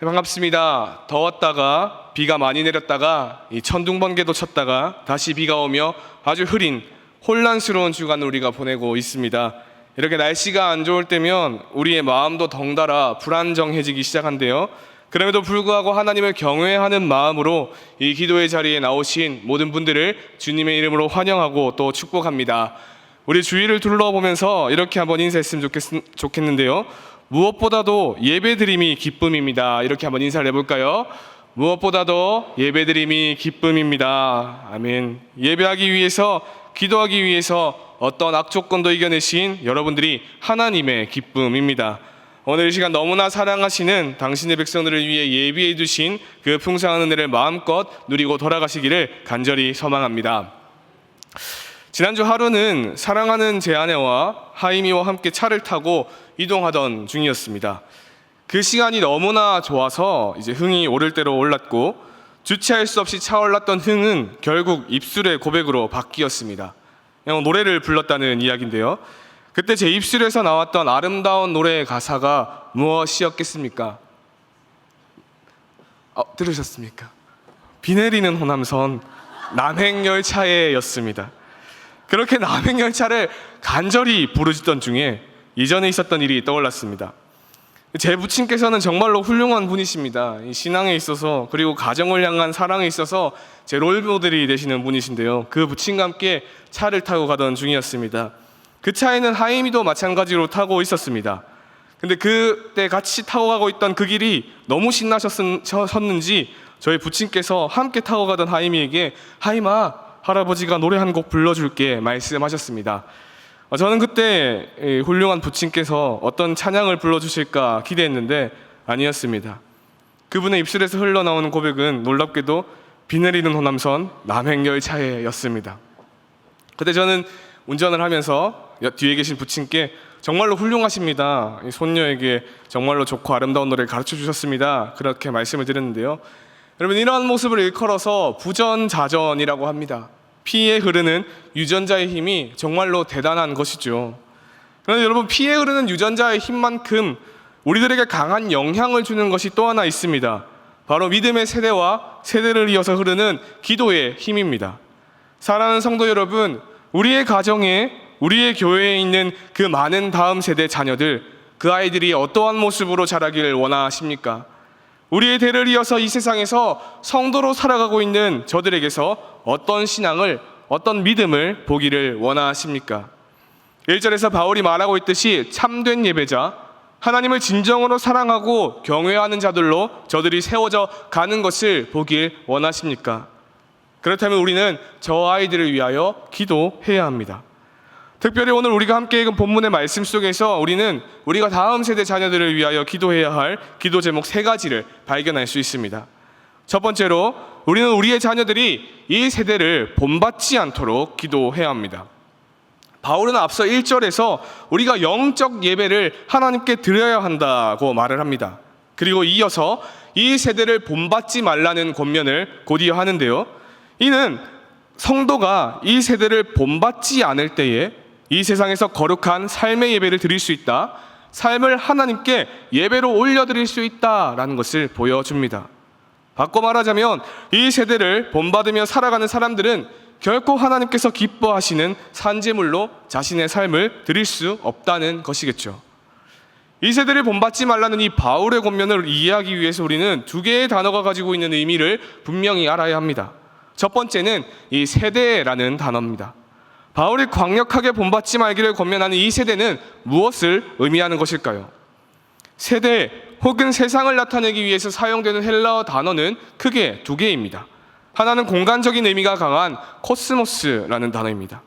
네, 반갑습니다. 더웠다가 비가 많이 내렸다가 이 천둥번개도 쳤다가 다시 비가 오며 아주 흐린 혼란스러운 주간을 우리가 보내고 있습니다. 이렇게 날씨가 안 좋을 때면 우리의 마음도 덩달아 불안정해지기 시작한데요. 그럼에도 불구하고 하나님을 경외하는 마음으로 이 기도의 자리에 나오신 모든 분들을 주님의 이름으로 환영하고 또 축복합니다. 우리 주위를 둘러보면서 이렇게 한번 인사했으면 좋겠는데요. 무엇보다도 예배드림이 기쁨입니다. 이렇게 한번 인사를 해볼까요? 무엇보다도 예배드림이 기쁨입니다. 아멘. 예배하기 위해서, 기도하기 위해서 어떤 악조건도 이겨내신 여러분들이 하나님의 기쁨입니다. 오늘 이 시간 너무나 사랑하시는 당신의 백성들을 위해 예비해 두신 그 풍성한 은혜를 마음껏 누리고 돌아가시기를 간절히 소망합니다. 지난주 하루는 사랑하는 제 아내와 하이미와 함께 차를 타고 이동하던 중이었습니다. 그 시간이 너무나 좋아서 이제 흥이 오를 대로 올랐고 주체할 수 없이 차올랐던 흥은 결국 입술의 고백으로 바뀌었습니다. 그냥 노래를 불렀다는 이야기인데요. 그때 제 입술에서 나왔던 아름다운 노래의 가사가 무엇이었겠습니까? 들으셨습니까? 비 내리는 호남선 남행열차에 였습니다. 그렇게 남행열차를 간절히 부르짖던 중에 이전에 있었던 일이 떠올랐습니다. 제 부친께서는 정말로 훌륭한 분이십니다. 신앙에 있어서 그리고 가정을 향한 사랑에 있어서 제 롤모델이 되시는 분이신데요. 그 부친과 함께 차를 타고 가던 중이었습니다. 그 차에는 하임이도 마찬가지로 타고 있었습니다. 근데 그때 같이 타고 가고 있던 그 길이 너무 신나셨는지 저희 부친께서 함께 타고 가던 하임이에게 하임아, 할아버지가 노래 한 곡 불러줄게 말씀하셨습니다. 저는 그때 훌륭한 부친께서 어떤 찬양을 불러주실까 기대했는데 아니었습니다. 그분의 입술에서 흘러나오는 고백은 놀랍게도 비 내리는 호남선 남행열차에 였습니다. 그때 저는 운전을 하면서 뒤에 계신 부친께 정말로 훌륭하십니다. 이 손녀에게 정말로 좋고 아름다운 노래를 가르쳐 주셨습니다. 그렇게 말씀을 드렸는데요. 여러분, 이러한 모습을 일컬어서 부전자전이라고 합니다. 피에 흐르는 유전자의 힘이 정말로 대단한 것이죠. 그런데 여러분, 피에 흐르는 유전자의 힘만큼 우리들에게 강한 영향을 주는 것이 또 하나 있습니다. 바로 믿음의 세대와 세대를 이어서 흐르는 기도의 힘입니다. 사랑하는 성도 여러분, 우리의 가정에, 우리의 교회에 있는 그 많은 다음 세대 자녀들, 그 아이들이 어떠한 모습으로 자라기를 원하십니까? 우리의 대를 이어서 이 세상에서 성도로 살아가고 있는 저들에게서 어떤 신앙을, 어떤 믿음을 보기를 원하십니까? 1절에서 바울이 말하고 있듯이 참된 예배자, 하나님을 진정으로 사랑하고 경외하는 자들로 저들이 세워져 가는 것을 보길 원하십니까? 그렇다면 우리는 저 아이들을 위하여 기도해야 합니다. 특별히 오늘 우리가 함께 읽은 본문의 말씀 속에서 우리는 우리가 다음 세대 자녀들을 위하여 기도해야 할 기도 제목 3가지를 발견할 수 있습니다. 첫 번째로, 우리는 우리의 자녀들이 이 세대를 본받지 않도록 기도해야 합니다. 바울은 앞서 1절에서 우리가 영적 예배를 하나님께 드려야 한다고 말을 합니다. 그리고 이어서 이 세대를 본받지 말라는 권면을 곧이어 하는데요. 이는 성도가 이 세대를 본받지 않을 때에 이 세상에서 거룩한 삶의 예배를 드릴 수 있다, 삶을 하나님께 예배로 올려드릴 수 있다라는 것을 보여줍니다. 바꿔 말하자면 이 세대를 본받으며 살아가는 사람들은 결코 하나님께서 기뻐하시는 산제물로 자신의 삶을 드릴 수 없다는 것이겠죠. 이 세대를 본받지 말라는 이 바울의 권면을 이해하기 위해서 우리는 2개의 단어가 가지고 있는 의미를 분명히 알아야 합니다. 첫 번째는 이 세대라는 단어입니다. 바울이 강력하게 본받지 말기를 권면하는 이 세대는 무엇을 의미하는 것일까요? 세대 혹은 세상을 나타내기 위해서 사용되는 헬라어 단어는 크게 2개입니다. 하나는 공간적인 의미가 강한 코스모스라는 단어입니다.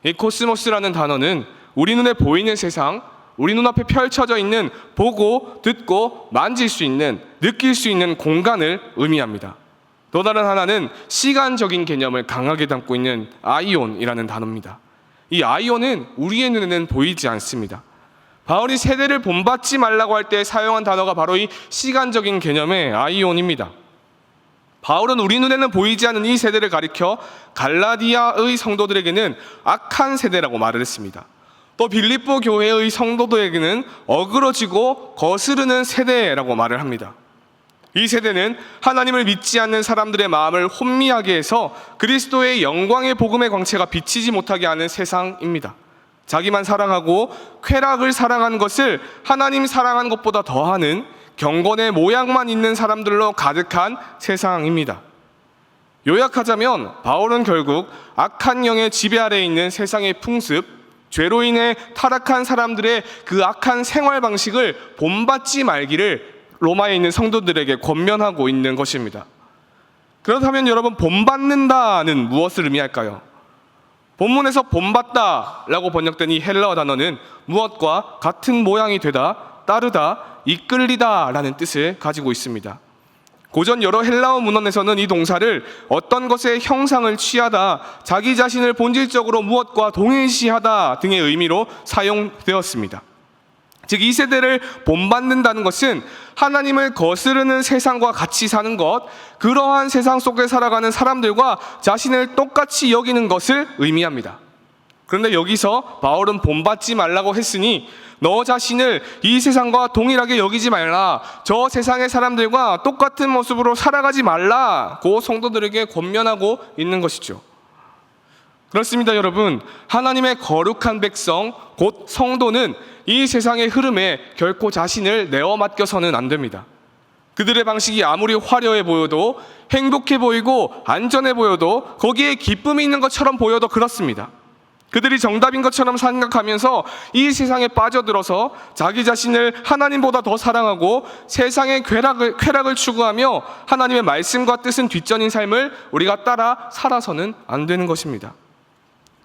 이 코스모스라는 단어는 우리 눈에 보이는 세상, 우리 눈앞에 펼쳐져 있는 보고, 듣고, 만질 수 있는, 느낄 수 있는 공간을 의미합니다. 또 다른 하나는 시간적인 개념을 강하게 담고 있는 아이온이라는 단어입니다. 이 아이온은 우리의 눈에는 보이지 않습니다. 바울이 세대를 본받지 말라고 할 때 사용한 단어가 바로 이 시간적인 개념의 아이온입니다. 바울은 우리 눈에는 보이지 않는 이 세대를 가리켜 갈라디아의 성도들에게는 악한 세대라고 말을 했습니다. 또 빌립보 교회의 성도들에게는 어그러지고 거스르는 세대라고 말을 합니다. 이 세대는 하나님을 믿지 않는 사람들의 마음을 혼미하게 해서 그리스도의 영광의 복음의 광채가 비치지 못하게 하는 세상입니다. 자기만 사랑하고 쾌락을 사랑한 것을 하나님 사랑한 것보다 더하는 경건의 모양만 있는 사람들로 가득한 세상입니다. 요약하자면 바울은 결국 악한 영의 지배 아래에 있는 세상의 풍습, 죄로 인해 타락한 사람들의 그 악한 생활 방식을 본받지 말기를 로마에 있는 성도들에게 권면하고 있는 것입니다. 그렇다면 여러분, 본받는다는 무엇을 의미할까요? 본문에서 본받다라고 번역된 이 헬라어 단어는 무엇과 같은 모양이 되다, 따르다, 이끌리다라는 뜻을 가지고 있습니다. 고전 여러 헬라어 문헌에서는 이 동사를 어떤 것의 형상을 취하다, 자기 자신을 본질적으로 무엇과 동일시하다 등의 의미로 사용되었습니다. 즉, 이 세대를 본받는다는 것은 하나님을 거스르는 세상과 같이 사는 것, 그러한 세상 속에 살아가는 사람들과 자신을 똑같이 여기는 것을 의미합니다. 그런데 여기서 바울은 본받지 말라고 했으니 너 자신을 이 세상과 동일하게 여기지 말라, 저 세상의 사람들과 똑같은 모습으로 살아가지 말라고 성도들에게 권면하고 있는 것이죠. 그렇습니다, 여러분. 하나님의 거룩한 백성, 곧 성도는 이 세상의 흐름에 결코 자신을 내어 맡겨서는 안 됩니다. 그들의 방식이 아무리 화려해 보여도, 행복해 보이고 안전해 보여도, 거기에 기쁨이 있는 것처럼 보여도 그렇습니다. 그들이 정답인 것처럼 생각하면서 이 세상에 빠져들어서 자기 자신을 하나님보다 더 사랑하고 세상의 쾌락을 추구하며 하나님의 말씀과 뜻은 뒷전인 삶을 우리가 따라 살아서는 안 되는 것입니다.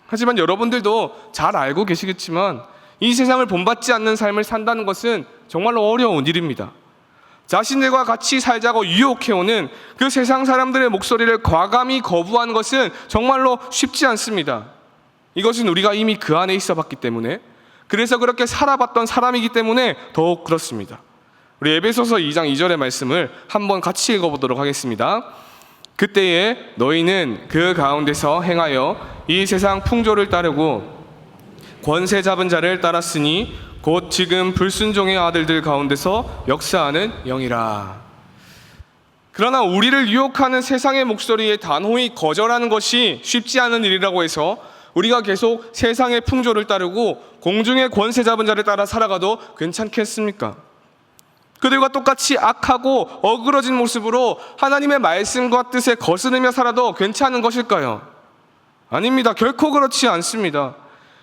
하지만 여러분들도 잘 알고 계시겠지만 이 세상을 본받지 않는 삶을 산다는 것은 정말로 어려운 일입니다. 자신들과 같이 살자고 유혹해오는 그 세상 사람들의 목소리를 과감히 거부하는 것은 정말로 쉽지 않습니다. 이것은 우리가 이미 그 안에 있어 봤기 때문에, 그래서 그렇게 살아봤던 사람이기 때문에 더욱 그렇습니다. 우리 에베소서 2장 2절의 말씀을 한번 같이 읽어보도록 하겠습니다. 그때에 너희는 그 가운데서 행하여 이 세상 풍조를 따르고 권세 잡은 자를 따랐으니 곧 지금 불순종의 아들들 가운데서 역사하는 영이라. 그러나 우리를 유혹하는 세상의 목소리에 단호히 거절하는 것이 쉽지 않은 일이라고 해서 우리가 계속 세상의 풍조를 따르고 공중의 권세 잡은 자를 따라 살아가도 괜찮겠습니까? 그들과 똑같이 악하고 어그러진 모습으로 하나님의 말씀과 뜻에 거스르며 살아도 괜찮은 것일까요? 아닙니다. 결코 그렇지 않습니다.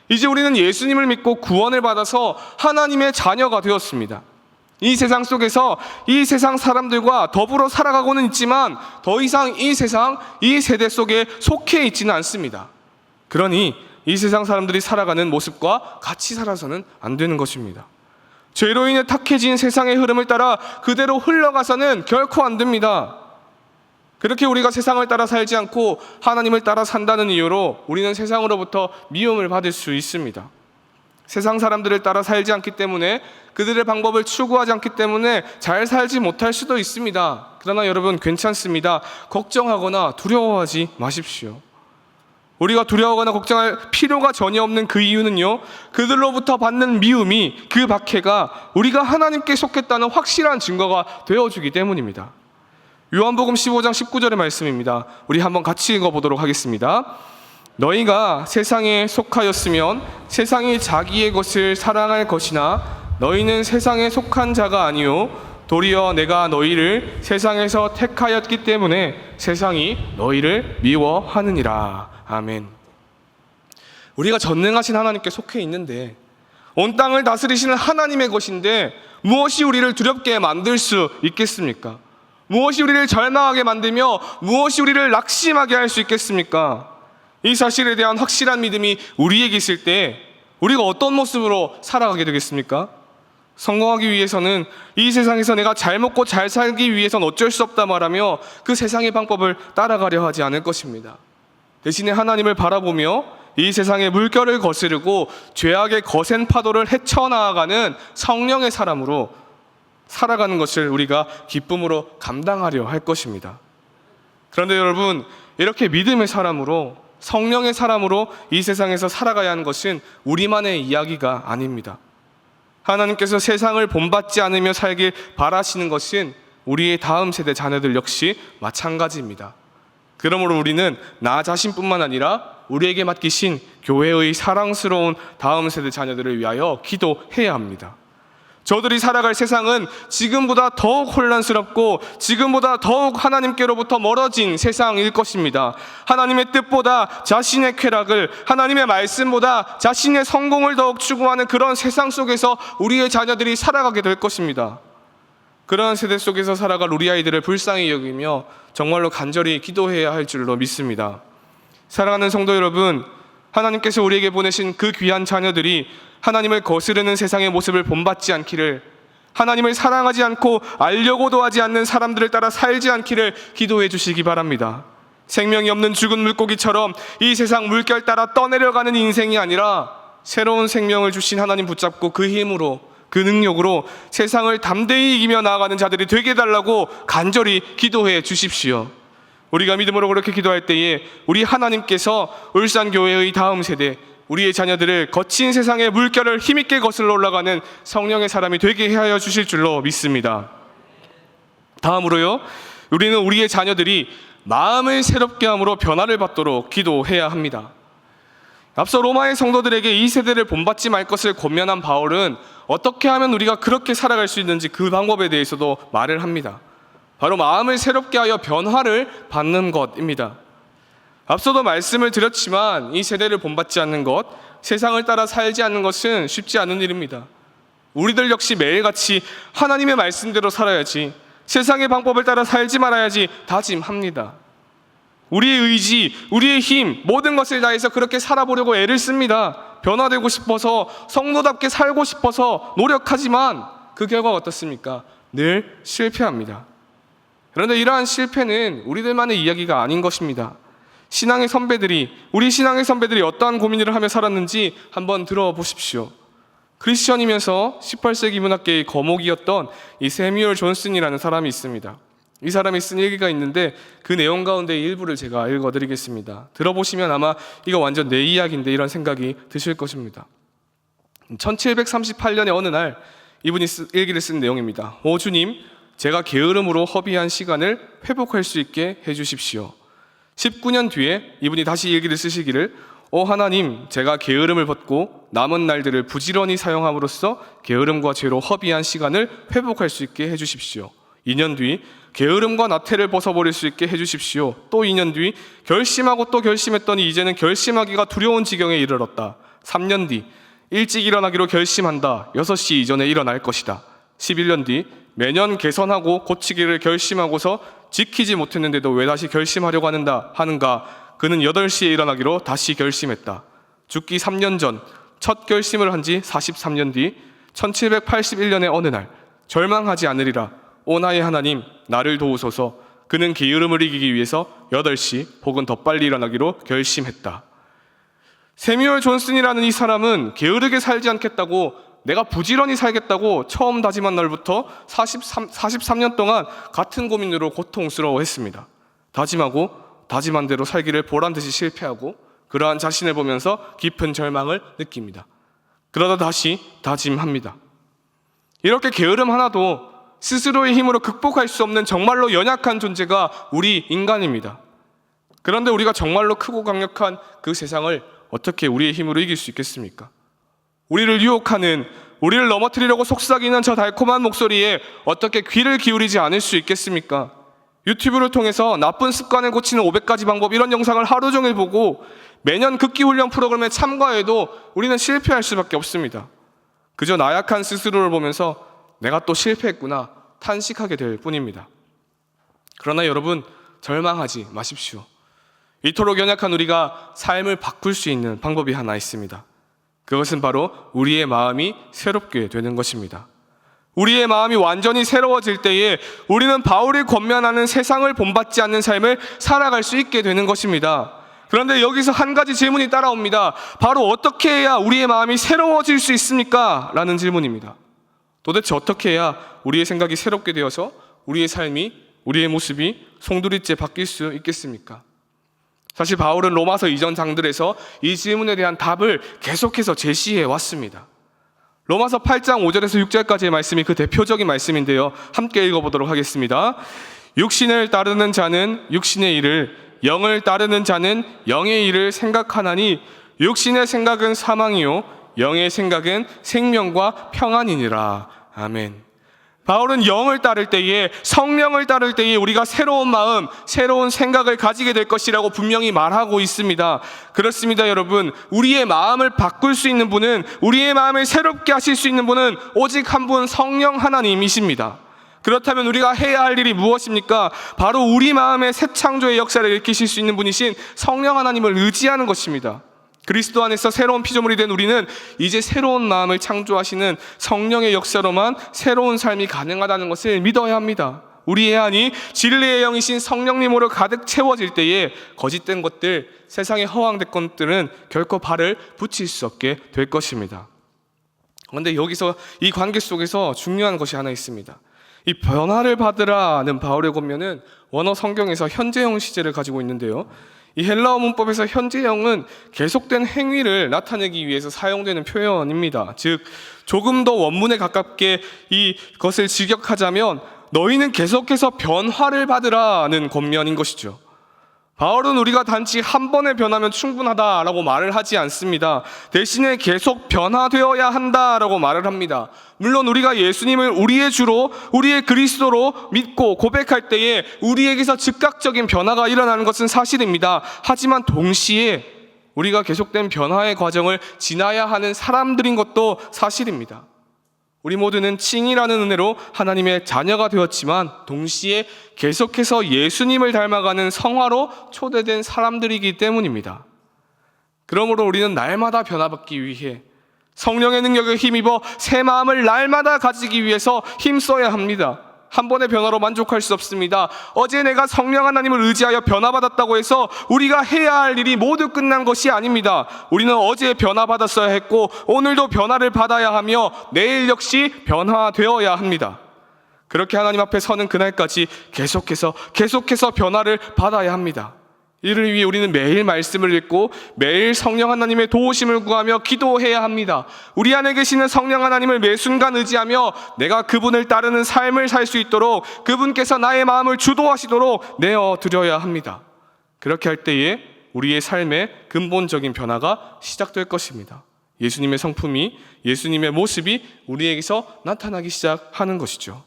이제 우리는 예수님을 믿고 구원을 받아서 하나님의 자녀가 되었습니다. 이 세상 속에서 이 세상 사람들과 더불어 살아가고는 있지만 더 이상 이 세상, 이 세대 속에 속해 있지는 않습니다. 그러니 이 세상 사람들이 살아가는 모습과 같이 살아서는 안 되는 것입니다. 죄로 인해 탁해진 세상의 흐름을 따라 그대로 흘러가서는 결코 안 됩니다. 그렇게 우리가 세상을 따라 살지 않고 하나님을 따라 산다는 이유로 우리는 세상으로부터 미움을 받을 수 있습니다. 세상 사람들을 따라 살지 않기 때문에, 그들의 방법을 추구하지 않기 때문에 잘 살지 못할 수도 있습니다. 그러나 여러분, 괜찮습니다. 걱정하거나 두려워하지 마십시오. 우리가 두려워하거나 걱정할 필요가 전혀 없는 그 이유는요, 그들로부터 받는 미움이, 그 박해가 우리가 하나님께 속했다는 확실한 증거가 되어주기 때문입니다. 요한복음 15장 19절의 말씀입니다. 우리 한번 같이 읽어보도록 하겠습니다. 너희가 세상에 속하였으면 세상이 자기의 것을 사랑할 것이나 너희는 세상에 속한 자가 아니요 도리어 내가 너희를 세상에서 택하였기 때문에 세상이 너희를 미워하느니라. 아멘. 우리가 전능하신 하나님께 속해 있는데, 온 땅을 다스리시는 하나님의 것인데 무엇이 우리를 두렵게 만들 수 있겠습니까? 무엇이 우리를 절망하게 만들며 무엇이 우리를 낙심하게 할 수 있겠습니까? 이 사실에 대한 확실한 믿음이 우리에게 있을 때 우리가 어떤 모습으로 살아가게 되겠습니까? 성공하기 위해서는, 이 세상에서 내가 잘 먹고 잘 살기 위해서는 어쩔 수 없다 말하며 그 세상의 방법을 따라가려 하지 않을 것입니다. 대신에 하나님을 바라보며 이 세상의 물결을 거스르고 죄악의 거센 파도를 헤쳐나가는 성령의 사람으로 살아가는 것을 우리가 기쁨으로 감당하려 할 것입니다. 그런데 여러분, 이렇게 믿음의 사람으로, 성령의 사람으로 이 세상에서 살아가야 하는 것은 우리만의 이야기가 아닙니다. 하나님께서 세상을 본받지 않으며 살길 바라시는 것은 우리의 다음 세대 자녀들 역시 마찬가지입니다. 그러므로 우리는 나 자신뿐만 아니라 우리에게 맡기신 교회의 사랑스러운 다음 세대 자녀들을 위하여 기도해야 합니다. 저들이 살아갈 세상은 지금보다 더욱 혼란스럽고 지금보다 더욱 하나님께로부터 멀어진 세상일 것입니다. 하나님의 뜻보다 자신의 쾌락을, 하나님의 말씀보다 자신의 성공을 더욱 추구하는 그런 세상 속에서 우리의 자녀들이 살아가게 될 것입니다. 그러한 세대 속에서 살아갈 우리 아이들을 불쌍히 여기며 정말로 간절히 기도해야 할 줄로 믿습니다. 사랑하는 성도 여러분, 하나님께서 우리에게 보내신 그 귀한 자녀들이 하나님을 거스르는 세상의 모습을 본받지 않기를, 하나님을 사랑하지 않고 알려고도 하지 않는 사람들을 따라 살지 않기를 기도해 주시기 바랍니다. 생명이 없는 죽은 물고기처럼 이 세상 물결 따라 떠내려가는 인생이 아니라 새로운 생명을 주신 하나님 붙잡고 그 힘으로, 그 능력으로 세상을 담대히 이기며 나아가는 자들이 되게 해달라고 간절히 기도해 주십시오. 우리가 믿음으로 그렇게 기도할 때에 우리 하나님께서 울산교회의 다음 세대, 우리의 자녀들을 거친 세상의 물결을 힘있게 거슬러 올라가는 성령의 사람이 되게 하여 주실 줄로 믿습니다. 다음으로요, 우리는 우리의 자녀들이 마음을 새롭게 함으로 변화를 받도록 기도해야 합니다. 앞서 로마의 성도들에게 이 세대를 본받지 말 것을 권면한 바울은 어떻게 하면 우리가 그렇게 살아갈 수 있는지 그 방법에 대해서도 말을 합니다. 바로 마음을 새롭게 하여 변화를 받는 것입니다. 앞서도 말씀을 드렸지만 이 세대를 본받지 않는 것, 세상을 따라 살지 않는 것은 쉽지 않은 일입니다. 우리들 역시 매일같이 하나님의 말씀대로 살아야지, 세상의 방법을 따라 살지 말아야지 다짐합니다. 우리의 의지, 우리의 힘, 모든 것을 다해서 그렇게 살아보려고 애를 씁니다. 변화되고 싶어서, 성도답게 살고 싶어서 노력하지만 그 결과가 어떻습니까? 늘 실패합니다. 그런데 이러한 실패는 우리들만의 이야기가 아닌 것입니다. 우리 신앙의 선배들이 어떠한 고민을 하며 살았는지 한번 들어보십시오. 크리스천이면서 18세기 문학계의 거목이었던 이 세뮤얼 존슨이라는 사람이 있습니다. 이 사람이 쓴 일기가 있는데 그 내용 가운데 일부를 제가 읽어드리겠습니다. 들어보시면 아마 이거 완전 내 이야기인데 이런 생각이 드실 것입니다. 1738년의 어느 날 이분이 일기를 쓴 내용입니다. 오 주님, 제가 게으름으로 허비한 시간을 회복할 수 있게 해주십시오. 19년 뒤에 이분이 다시 일기를 쓰시기를, 오 하나님, 제가 게으름을 벗고 남은 날들을 부지런히 사용함으로써 게으름과 죄로 허비한 시간을 회복할 수 있게 해주십시오. 2년 뒤 게으름과 나태를 벗어버릴 수 있게 해주십시오. 또 2년 뒤 결심하고 또 결심했더니 이제는 결심하기가 두려운 지경에 이르렀다. 3년 뒤 일찍 일어나기로 결심한다. 6시 이전에 일어날 것이다. 11년 뒤 매년 개선하고 고치기를 결심하고서 지키지 못했는데도 왜 다시 결심하려고 하는가? 그는 8시에 일어나기로 다시 결심했다. 죽기 3년 전 첫 결심을 한 지 43년 뒤 1781년의 어느 날 절망하지 않으리라. 오 나의 하나님, 나를 도우소서. 그는 게으름을 이기기 위해서 8시 혹은 더 빨리 일어나기로 결심했다. 세뮤얼 존슨이라는 이 사람은 게으르게 살지 않겠다고, 내가 부지런히 살겠다고 처음 다짐한 날부터 43년 동안 같은 고민으로 고통스러워했습니다. 다짐하고 다짐한 대로 살기를 보란듯이 실패하고 그러한 자신을 보면서 깊은 절망을 느낍니다. 그러다 다시 다짐합니다. 이렇게 게으름 하나도 스스로의 힘으로 극복할 수 없는 정말로 연약한 존재가 우리 인간입니다. 그런데 우리가 정말로 크고 강력한 그 세상을 어떻게 우리의 힘으로 이길 수 있겠습니까? 우리를 유혹하는, 우리를 넘어뜨리려고 속삭이는 저 달콤한 목소리에 어떻게 귀를 기울이지 않을 수 있겠습니까? 유튜브를 통해서 나쁜 습관을 고치는 500가지 방법, 이런 영상을 하루 종일 보고 매년 극기훈련 프로그램에 참가해도 우리는 실패할 수밖에 없습니다. 그저 나약한 스스로를 보면서 내가 또 실패했구나 탄식하게 될 뿐입니다. 그러나 여러분, 절망하지 마십시오. 이토록 연약한 우리가 삶을 바꿀 수 있는 방법이 하나 있습니다. 그것은 바로 우리의 마음이 새롭게 되는 것입니다. 우리의 마음이 완전히 새로워질 때에 우리는 바울이 권면하는 세상을 본받지 않는 삶을 살아갈 수 있게 되는 것입니다. 그런데 여기서 한 가지 질문이 따라옵니다. 바로 어떻게 해야 우리의 마음이 새로워질 수 있습니까? 라는 질문입니다. 도대체 어떻게 해야 우리의 생각이 새롭게 되어서 우리의 삶이, 우리의 모습이 송두리째 바뀔 수 있겠습니까? 사실 바울은 로마서 이전 장들에서 이 질문에 대한 답을 계속해서 제시해 왔습니다. 로마서 8장 5절에서 6절까지의 말씀이 그 대표적인 말씀인데요. 함께 읽어보도록 하겠습니다. 육신을 따르는 자는 육신의 일을, 영을 따르는 자는 영의 일을 생각하나니 육신의 생각은 사망이요 영의 생각은 생명과 평안이니라. 아멘. 바울은 영을 따를 때에, 성령을 따를 때에 우리가 새로운 마음, 새로운 생각을 가지게 될 것이라고 분명히 말하고 있습니다. 그렇습니다, 여러분. 우리의 마음을 바꿀 수 있는 분은, 우리의 마음을 새롭게 하실 수 있는 분은 오직 한 분, 성령 하나님이십니다. 그렇다면 우리가 해야 할 일이 무엇입니까? 바로 우리 마음의 새 창조의 역사를 일으키실 수 있는 분이신 성령 하나님을 의지하는 것입니다. 그리스도 안에서 새로운 피조물이 된 우리는 이제 새로운 마음을 창조하시는 성령의 역사로만 새로운 삶이 가능하다는 것을 믿어야 합니다. 우리의 안이 진리의 영이신 성령님으로 가득 채워질 때에 거짓된 것들, 세상에 허황된 것들은 결코 발을 붙일 수 없게 될 것입니다. 그런데 여기서 이 관계 속에서 중요한 것이 하나 있습니다. 이 변화를 받으라는 바울의 권면은 원어 성경에서 현재형 시제를 가지고 있는데요. 이 헬라어 문법에서 현재형은 계속된 행위를 나타내기 위해서 사용되는 표현입니다. 즉, 조금 더 원문에 가깝게 이것을 직역하자면 너희는 계속해서 변화를 받으라는 권면인 것이죠. 바울은 우리가 단지 한 번에 변하면 충분하다라고 말을 하지 않습니다. 대신에 계속 변화되어야 한다라고 말을 합니다. 물론 우리가 예수님을 우리의 주로, 우리의 그리스도로 믿고 고백할 때에 우리에게서 즉각적인 변화가 일어나는 것은 사실입니다. 하지만 동시에 우리가 계속된 변화의 과정을 지나야 하는 사람들인 것도 사실입니다. 우리 모두는 칭이라는 은혜로 하나님의 자녀가 되었지만 동시에 계속해서 예수님을 닮아가는 성화로 초대된 사람들이기 때문입니다. 그러므로 우리는 날마다 변화받기 위해 성령의 능력에 힘입어 새 마음을 날마다 가지기 위해서 힘써야 합니다. 한 번의 변화로 만족할 수 없습니다. 어제 내가 성령 하나님을 의지하여 변화받았다고 해서 우리가 해야 할 일이 모두 끝난 것이 아닙니다. 우리는 어제 변화받았어야 했고 오늘도 변화를 받아야 하며 내일 역시 변화되어야 합니다. 그렇게 하나님 앞에 서는 그날까지 계속해서 변화를 받아야 합니다. 이를 위해 우리는 매일 말씀을 읽고 매일 성령 하나님의 도우심을 구하며 기도해야 합니다. 우리 안에 계시는 성령 하나님을 매 순간 의지하며 내가 그분을 따르는 삶을 살 수 있도록 그분께서 나의 마음을 주도하시도록 내어드려야 합니다. 그렇게 할 때에 우리의 삶에 근본적인 변화가 시작될 것입니다. 예수님의 성품이, 예수님의 모습이 우리에게서 나타나기 시작하는 것이죠.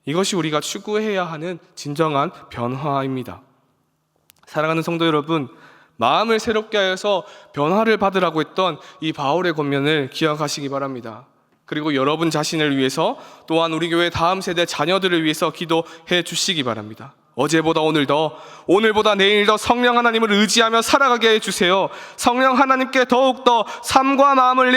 이것이 우리가 추구해야 하는 진정한 변화입니다. 사랑하는 성도 여러분, 마음을 새롭게 하여서 변화를 받으라고 했던 이 바울의 권면을 기억하시기 바랍니다. 그리고 여러분 자신을 위해서 또한 우리 교회 다음 세대 자녀들을 위해서 기도해 주시기 바랍니다. 어제보다 오늘 더, 오늘보다 내일 더 성령 하나님을 의지하며 살아가게 해주세요. 성령 하나님께 더욱더 삶과 마음을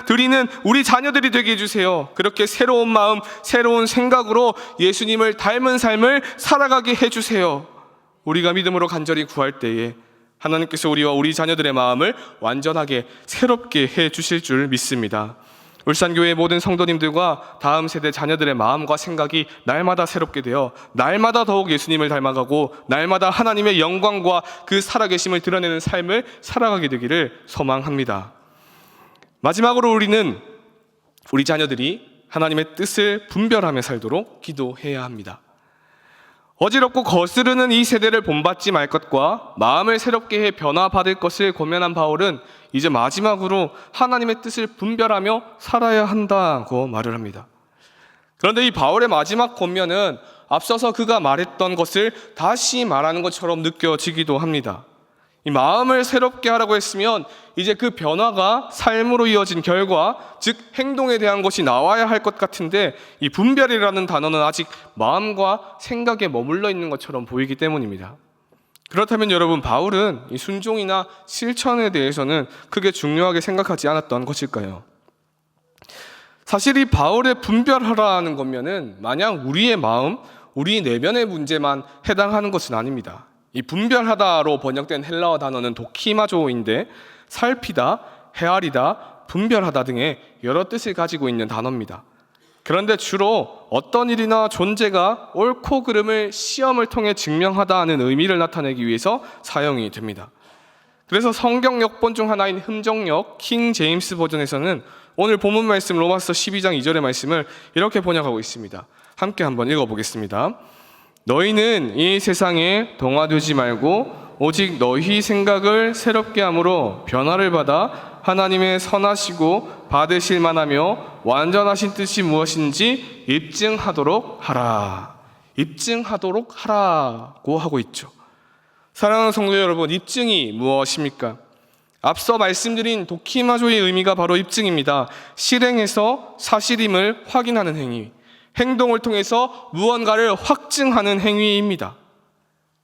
드리는 우리 자녀들이 되게 해주세요. 그렇게 새로운 마음, 새로운 생각으로 예수님을 닮은 삶을 살아가게 해주세요. 우리가 믿음으로 간절히 구할 때에 하나님께서 우리와 우리 자녀들의 마음을 완전하게 새롭게 해주실 줄 믿습니다. 울산교회의 모든 성도님들과 다음 세대 자녀들의 마음과 생각이 날마다 새롭게 되어 날마다 더욱 예수님을 닮아가고 날마다 하나님의 영광과 그 살아계심을 드러내는 삶을 살아가게 되기를 소망합니다. 마지막으로 우리는 우리 자녀들이 하나님의 뜻을 분별하며 살도록 기도해야 합니다. 어지럽고 거스르는 이 세대를 본받지 말 것과 마음을 새롭게 해 변화받을 것을 권면한 바울은 이제 마지막으로 하나님의 뜻을 분별하며 살아야 한다고 말을 합니다. 그런데 이 바울의 마지막 권면은 앞서서 그가 말했던 것을 다시 말하는 것처럼 느껴지기도 합니다. 이 마음을 새롭게 하라고 했으면 이제 그 변화가 삶으로 이어진 결과, 즉 행동에 대한 것이 나와야 할 것 같은데 이 분별이라는 단어는 아직 마음과 생각에 머물러 있는 것처럼 보이기 때문입니다. 그렇다면 여러분, 바울은 이 순종이나 실천에 대해서는 크게 중요하게 생각하지 않았던 것일까요? 사실 이 바울의 분별하라는 것면은 마냥 우리의 마음, 우리 내면의 문제만 해당하는 것은 아닙니다. 이 분별하다로 번역된 헬라어 단어는 도키마조인데 살피다, 헤아리다, 분별하다 등의 여러 뜻을 가지고 있는 단어입니다. 그런데 주로 어떤 일이나 존재가 옳고 그름을 시험을 통해 증명하다는 의미를 나타내기 위해서 사용이 됩니다. 그래서 성경 역본 중 하나인 흠정역 킹 제임스 버전에서는 오늘 본문 말씀 로마서 12장 2절의 말씀을 이렇게 번역하고 있습니다. 함께 한번 읽어보겠습니다. 너희는 이 세상에 동화되지 말고 오직 너희 생각을 새롭게 함으로 변화를 받아 하나님의 선하시고 받으실 만하며 완전하신 뜻이 무엇인지 입증하도록 하라. 입증하도록 하라고 하고 있죠. 사랑하는 성도 여러분, 입증이 무엇입니까? 앞서 말씀드린 도키마조의 의미가 바로 입증입니다. 실행해서 사실임을 확인하는 행위, 행동을 통해서 무언가를 확증하는 행위입니다.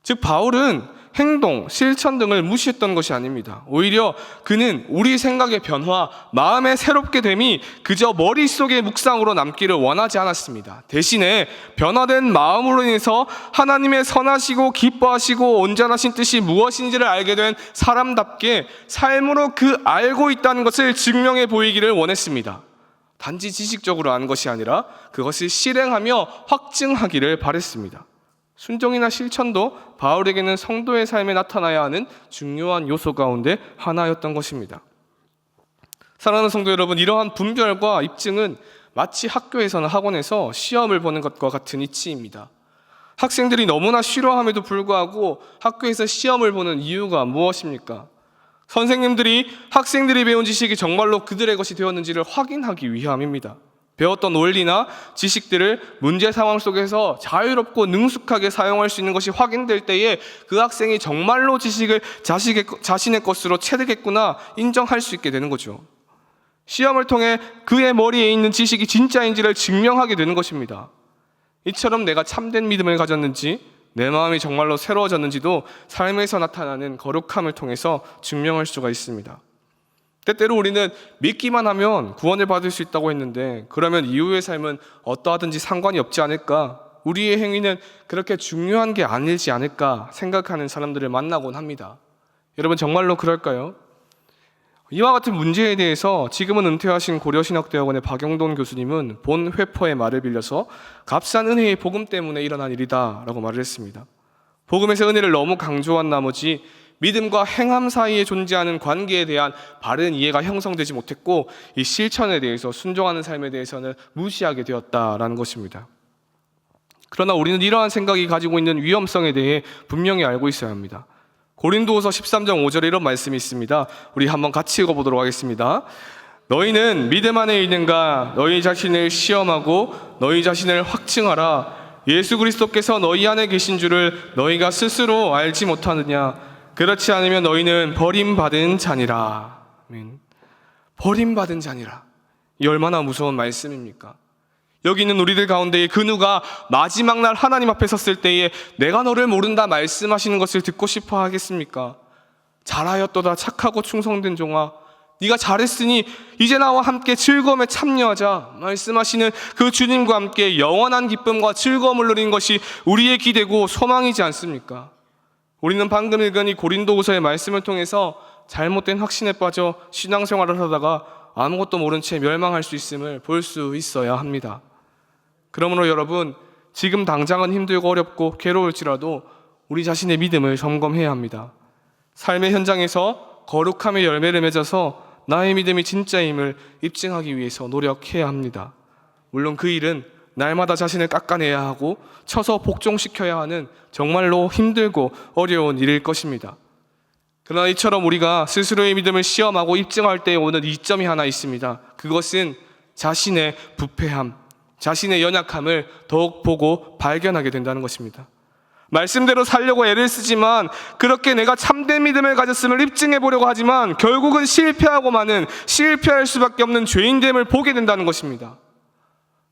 즉 바울은 행동, 실천 등을 무시했던 것이 아닙니다. 오히려 그는 우리 생각의 변화, 마음의 새롭게 됨이 그저 머릿속의 묵상으로 남기를 원하지 않았습니다. 대신에 변화된 마음으로 인해서 하나님의 선하시고 기뻐하시고 온전하신 뜻이 무엇인지를 알게 된 사람답게 삶으로 그 알고 있다는 것을 증명해 보이기를 원했습니다. 단지 지식적으로 아는 것이 아니라 그것을 실행하며 확증하기를 바랬습니다. 순종이나 실천도 바울에게는 성도의 삶에 나타나야 하는 중요한 요소 가운데 하나였던 것입니다. 사랑하는 성도 여러분, 이러한 분별과 입증은 마치 학교에서나 학원에서 시험을 보는 것과 같은 이치입니다. 학생들이 너무나 싫어함에도 불구하고 학교에서 시험을 보는 이유가 무엇입니까? 선생님들이 학생들이 배운 지식이 정말로 그들의 것이 되었는지를 확인하기 위함입니다. 배웠던 원리나 지식들을 문제 상황 속에서 자유롭고 능숙하게 사용할 수 있는 것이 확인될 때에 그 학생이 정말로 지식을 자신의 것으로 체득했구나 인정할 수 있게 되는 거죠. 시험을 통해 그의 머리에 있는 지식이 진짜인지를 증명하게 되는 것입니다. 이처럼 내가 참된 믿음을 가졌는지 내 마음이 정말로 새로워졌는지도 삶에서 나타나는 거룩함을 통해서 증명할 수가 있습니다. 때때로 우리는 믿기만 하면 구원을 받을 수 있다고 했는데 그러면 이후의 삶은 어떠하든지 상관이 없지 않을까? 우리의 행위는 그렇게 중요한 게 아니지 않을까 생각하는 사람들을 만나곤 합니다. 여러분 정말로 그럴까요? 이와 같은 문제에 대해서 지금은 은퇴하신 고려신학대학원의 박영돈 교수님은 본 회퍼의 말을 빌려서 값싼 은혜의 복음 때문에 일어난 일이다 라고 말을 했습니다. 복음에서 은혜를 너무 강조한 나머지 믿음과 행함 사이에 존재하는 관계에 대한 바른 이해가 형성되지 못했고 이 실천에 대해서 순종하는 삶에 대해서는 무시하게 되었다라는 것입니다. 그러나 우리는 이러한 생각이 가지고 있는 위험성에 대해 분명히 알고 있어야 합니다. 고린도후서 13장 5절에 이런 말씀이 있습니다. 우리 한번 같이 읽어보도록 하겠습니다. 너희는 믿음 안에 있는가? 너희 자신을 시험하고 너희 자신을 확증하라. 예수 그리스도께서 너희 안에 계신 줄을 너희가 스스로 알지 못하느냐? 그렇지 않으면 너희는 버림받은 자니라. 아멘. 버림받은 자니라. 이 얼마나 무서운 말씀입니까? 여기 있는 우리들 가운데 그 누가 마지막 날 하나님 앞에 섰을 때에 내가 너를 모른다 말씀하시는 것을 듣고 싶어 하겠습니까? 잘하였도다 착하고 충성된 종아, 네가 잘했으니 이제 나와 함께 즐거움에 참여하자 말씀하시는 그 주님과 함께 영원한 기쁨과 즐거움을 누리는 것이 우리의 기대고 소망이지 않습니까? 우리는 방금 읽은 이 고린도후서의 말씀을 통해서 잘못된 확신에 빠져 신앙생활을 하다가 아무것도 모른 채 멸망할 수 있음을 볼 수 있어야 합니다. 그러므로 여러분, 지금 당장은 힘들고 어렵고 괴로울지라도 우리 자신의 믿음을 점검해야 합니다. 삶의 현장에서 거룩함의 열매를 맺어서 나의 믿음이 진짜임을 입증하기 위해서 노력해야 합니다. 물론 그 일은 날마다 자신을 깎아내야 하고 쳐서 복종시켜야 하는 정말로 힘들고 어려운 일일 것입니다. 그러나 이처럼 우리가 스스로의 믿음을 시험하고 입증할 때 오는 이점이 하나 있습니다. 그것은 자신의 부패함, 자신의 연약함을 더욱 보고 발견하게 된다는 것입니다. 말씀대로 살려고 애를 쓰지만 그렇게 내가 참된 믿음을 가졌음을 입증해 보려고 하지만 결국은 실패하고 마는, 실패할 수밖에 없는 죄인됨을 보게 된다는 것입니다.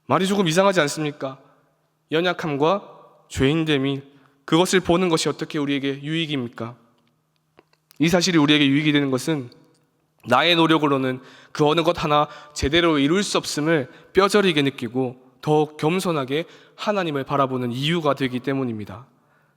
말이 조금 이상하지 않습니까? 연약함과 죄인됨이, 그것을 보는 것이 어떻게 우리에게 유익입니까? 이 사실이 우리에게 유익이 되는 것은 나의 노력으로는 그 어느 것 하나 제대로 이룰 수 없음을 뼈저리게 느끼고 더욱 겸손하게 하나님을 바라보는 이유가 되기 때문입니다.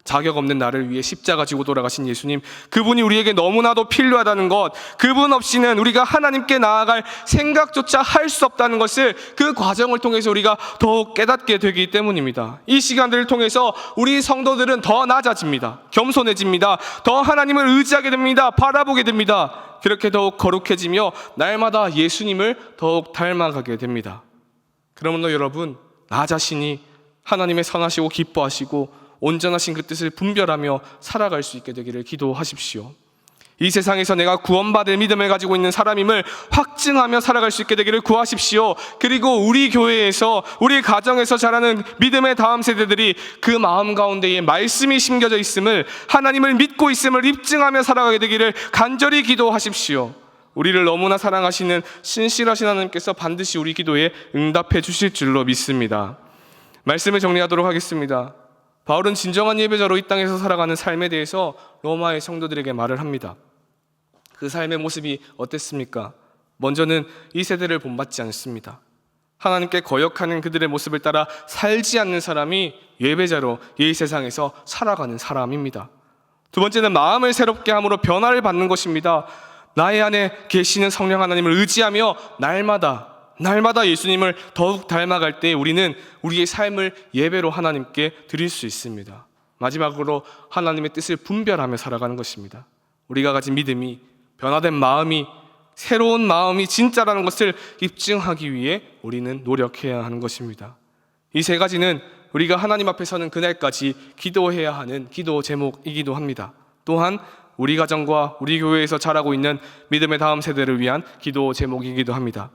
자격 없는 나를 위해 십자가 지고 돌아가신 예수님, 그분이 우리에게 너무나도 필요하다는 것, 그분 없이는 우리가 하나님께 나아갈 생각조차 할 수 없다는 것을 그 과정을 통해서 우리가 더욱 깨닫게 되기 때문입니다. 이 시간들을 통해서 우리 성도들은 더 낮아집니다. 겸손해집니다. 더 하나님을 의지하게 됩니다. 바라보게 됩니다. 그렇게 더욱 거룩해지며 날마다 예수님을 더욱 닮아가게 됩니다. 그러므로 여러분, 나 자신이 하나님의 선하시고 기뻐하시고 온전하신 그 뜻을 분별하며 살아갈 수 있게 되기를 기도하십시오. 이 세상에서 내가 구원받을 믿음을 가지고 있는 사람임을 확증하며 살아갈 수 있게 되기를 구하십시오. 그리고 우리 교회에서, 우리 가정에서 자라는 믿음의 다음 세대들이 그 마음 가운데에 말씀이 심겨져 있음을, 하나님을 믿고 있음을 입증하며 살아가게 되기를 간절히 기도하십시오. 우리를 너무나 사랑하시는 신실하신 하나님께서 반드시 우리 기도에 응답해 주실 줄로 믿습니다. 말씀을 정리하도록 하겠습니다. 바울은 진정한 예배자로 이 땅에서 살아가는 삶에 대해서 로마의 성도들에게 말을 합니다. 그 삶의 모습이 어땠습니까? 먼저는 이 세대를 본받지 않습니다. 하나님께 거역하는 그들의 모습을 따라 살지 않는 사람이 예배자로 이 세상에서 살아가는 사람입니다. 두 번째는 마음을 새롭게 함으로 변화를 받는 것입니다. 나의 안에 계시는 성령 하나님을 의지하며 날마다 예수님을 더욱 닮아갈 때 우리는 우리의 삶을 예배로 하나님께 드릴 수 있습니다. 마지막으로 하나님의 뜻을 분별하며 살아가는 것입니다. 우리가 가진 믿음이, 변화된 마음이, 새로운 마음이 진짜라는 것을 입증하기 위해 우리는 노력해야 하는 것입니다. 이 세 가지는 우리가 하나님 앞에 서는 그날까지 기도해야 하는 기도 제목이기도 합니다. 또한 우리 가정과 우리 교회에서 자라고 있는 믿음의 다음 세대를 위한 기도 제목이기도 합니다.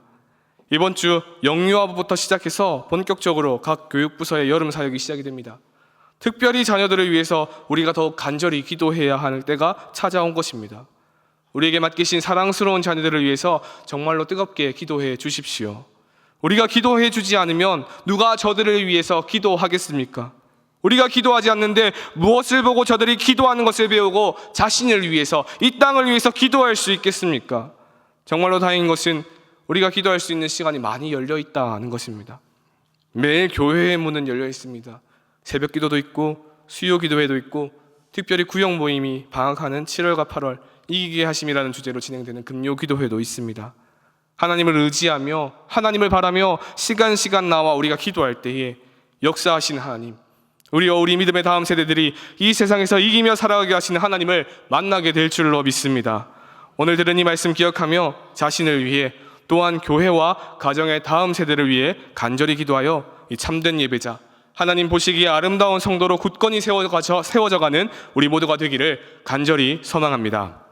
이번 주 영유아부부터 시작해서 본격적으로 각 교육부서의 여름 사역이 시작이 됩니다. 특별히 자녀들을 위해서 우리가 더욱 간절히 기도해야 할 때가 찾아온 것입니다. 우리에게 맡기신 사랑스러운 자녀들을 위해서 정말로 뜨겁게 기도해 주십시오. 우리가 기도해 주지 않으면 누가 저들을 위해서 기도하겠습니까? 우리가 기도하지 않는데 무엇을 보고 저들이 기도하는 것을 배우고 자신을 위해서, 이 땅을 위해서 기도할 수 있겠습니까? 정말로 다행인 것은 우리가 기도할 수 있는 시간이 많이 열려 있다는 것입니다. 매일 교회의 문은 열려 있습니다. 새벽 기도도 있고 수요 기도회도 있고, 특별히 구역 모임이 방학하는 7월과 8월 이기게 하심이라는 주제로 진행되는 금요 기도회도 있습니다. 하나님을 의지하며 하나님을 바라며 시간 나와 우리가 기도할 때에 역사하신 하나님, 우리 믿음의 다음 세대들이 이 세상에서 이기며 살아가게 하시는 하나님을 만나게 될 줄로 믿습니다. 오늘 들은 이 말씀 기억하며 자신을 위해, 또한 교회와 가정의 다음 세대를 위해 간절히 기도하여 이 참된 예배자, 하나님 보시기에 아름다운 성도로 굳건히 세워져가는 우리 모두가 되기를 간절히 소망합니다.